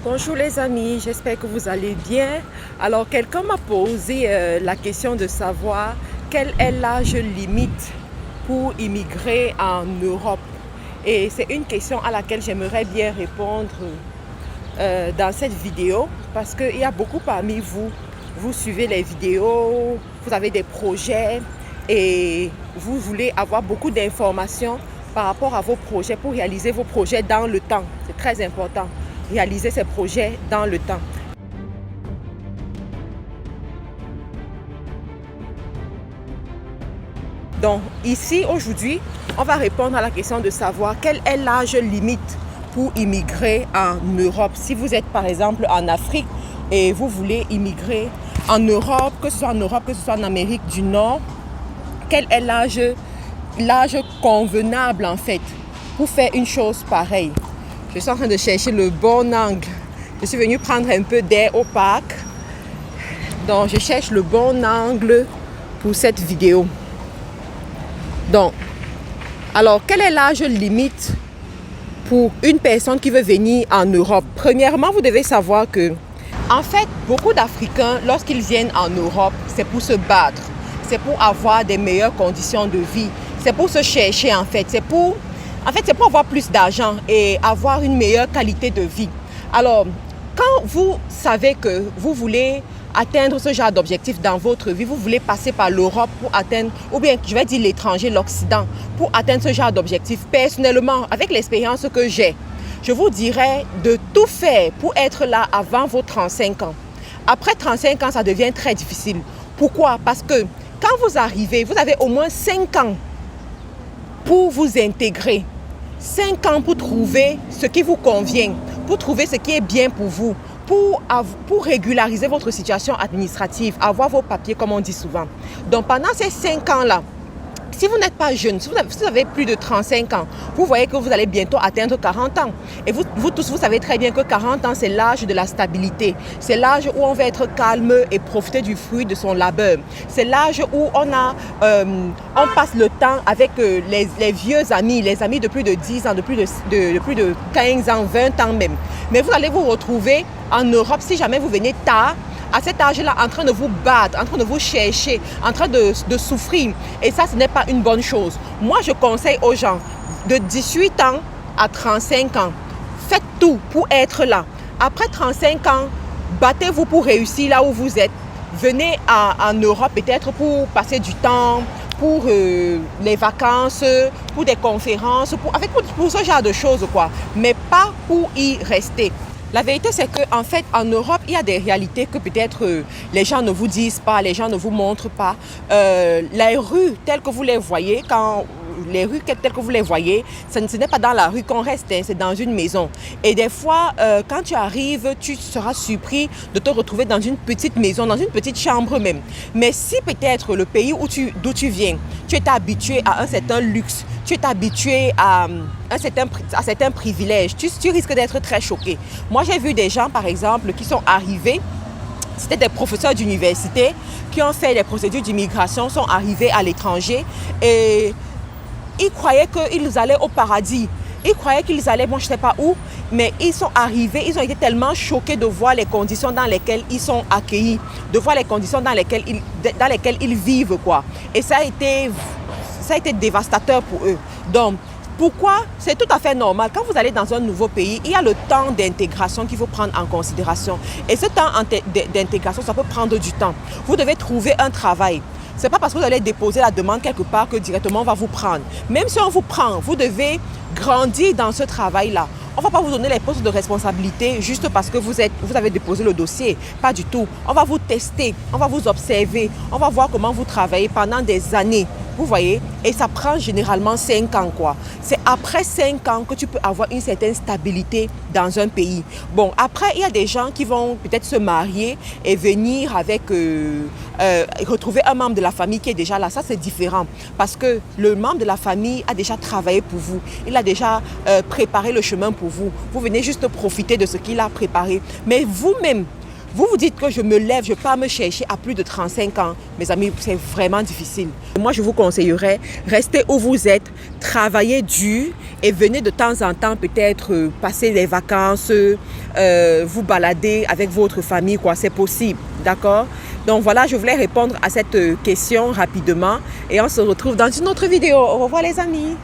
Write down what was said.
Bonjour les amis, j'espère que vous allez bien. Alors quelqu'un m'a posé la question de savoir quel est l'âge limite pour immigrer en Europe. Et c'est une question à laquelle j'aimerais bien répondre dans cette vidéo parce qu'il y a beaucoup parmi vous, vous suivez les vidéos, vous avez des projets et vous voulez avoir beaucoup d'informations par rapport à vos projets pour réaliser vos projets dans le temps. C'est très important. Réaliser ces projets dans le temps. Donc ici aujourd'hui, on va répondre à la question de savoir quel est l'âge limite pour immigrer en Europe. Si vous êtes par exemple en Afrique et vous voulez immigrer en Europe, que ce soit en Europe, que ce soit en Amérique du Nord, quel est l'âge convenable en fait pour faire une chose pareille? Je suis en train de chercher le bon angle. Je suis venue prendre un peu d'air au parc. Donc, je cherche le bon angle pour cette vidéo. Donc, alors, quel est l'âge limite pour une personne qui veut venir en Europe? Premièrement, vous devez savoir que, en fait, beaucoup d'Africains, lorsqu'ils viennent en Europe, c'est pour se battre. C'est pour avoir des meilleures conditions de vie. C'est pour se chercher, en fait. C'est pour avoir plus d'argent et avoir une meilleure qualité de vie. Alors, quand vous savez que vous voulez atteindre ce genre d'objectif dans votre vie, vous voulez passer par l'Europe pour atteindre, ou bien je vais dire l'étranger, l'Occident, pour atteindre ce genre d'objectif, personnellement, avec l'expérience que j'ai, je vous dirais de tout faire pour être là avant vos 35 ans. Après 35 ans, ça devient très difficile. Pourquoi? Parce que quand vous arrivez, vous avez au moins 5 ans pour vous intégrer, 5 ans pour trouver ce qui vous convient, pour trouver ce qui est bien pour vous, pour régulariser votre situation administrative, avoir vos papiers comme on dit souvent. Donc pendant ces 5 ans-là, si vous n'êtes pas jeune, si vous avez plus de 35 ans, vous voyez que vous allez bientôt atteindre 40 ans. Et vous tous, vous savez très bien que 40 ans, c'est l'âge de la stabilité. C'est l'âge où on va être calme et profiter du fruit de son labeur. C'est l'âge où on passe le temps avec les vieux amis, les amis de plus de 10 ans, de plus de 15 ans, 20 ans même. Mais vous allez vous retrouver en Europe si jamais vous venez tard, à cet âge-là, en train de vous battre, en train de vous chercher, en train de souffrir. Et ça, ce n'est pas une bonne chose. Moi, je conseille aux gens de 18 ans à 35 ans, faites tout pour être là. Après 35 ans, battez-vous pour réussir là où vous êtes. Venez en Europe peut-être pour passer du temps, pour les vacances, pour des conférences, pour ce genre de choses, quoi. Mais pas pour y rester. La vérité, c'est qu'en fait, en Europe, il y a des réalités que peut-être les gens ne vous disent pas, les gens ne vous montrent pas. Les rues telles que vous les voyez, ce n'est pas dans la rue qu'on reste, c'est dans une maison. Et des fois, quand tu arrives, tu seras surpris de te retrouver dans une petite maison, dans une petite chambre même. Mais si peut-être le pays d'où tu viens, tu es habitué à un certain luxe, tu es habitué à certains privilèges, tu risques d'être très choqué. Moi, j'ai vu des gens, par exemple, qui sont arrivés, c'était des professeurs d'université qui ont fait des procédures d'immigration, sont arrivés à l'étranger et ils croyaient qu'ils allaient au paradis. Ils croyaient qu'ils allaient, moi je ne sais pas où, mais ils sont arrivés, ils ont été tellement choqués de voir les conditions dans lesquelles ils sont accueillis, de voir les conditions dans lesquelles ils vivent, quoi. Et ça a été dévastateur pour eux. Donc, pourquoi? C'est tout à fait normal. Quand vous allez dans un nouveau pays, il y a le temps d'intégration qu'il faut prendre en considération. Et ce temps d'intégration, ça peut prendre du temps. Vous devez trouver un travail. Ce n'est pas parce que vous allez déposer la demande quelque part que directement on va vous prendre. Même si on vous prend, vous devez grandir dans ce travail-là. On ne va pas vous donner les postes de responsabilité juste parce que vous avez déposé le dossier. Pas du tout. On va vous tester, on va vous observer, on va voir comment vous travaillez pendant des années. Vous voyez? Et ça prend généralement 5 ans, quoi. C'est après 5 ans que tu peux avoir une certaine stabilité dans un pays. Bon, après, il y a des gens qui vont peut-être se marier et venir avec... retrouver un membre de la famille qui est déjà là. Ça, c'est différent. Parce que le membre de la famille a déjà travaillé pour vous. Il a déjà préparé le chemin pour vous. Vous venez juste profiter de ce qu'il a préparé. Mais vous-même, Vous vous dites que je me lève, je pars me chercher à plus de 35 ans. Mes amis, c'est vraiment difficile. Moi, je vous conseillerais, restez où vous êtes, travaillez dur et venez de temps en temps peut-être passer les vacances, vous balader avec votre famille, quoi. C'est possible, d'accord? Donc voilà, je voulais répondre à cette question rapidement et on se retrouve dans une autre vidéo. Au revoir les amis.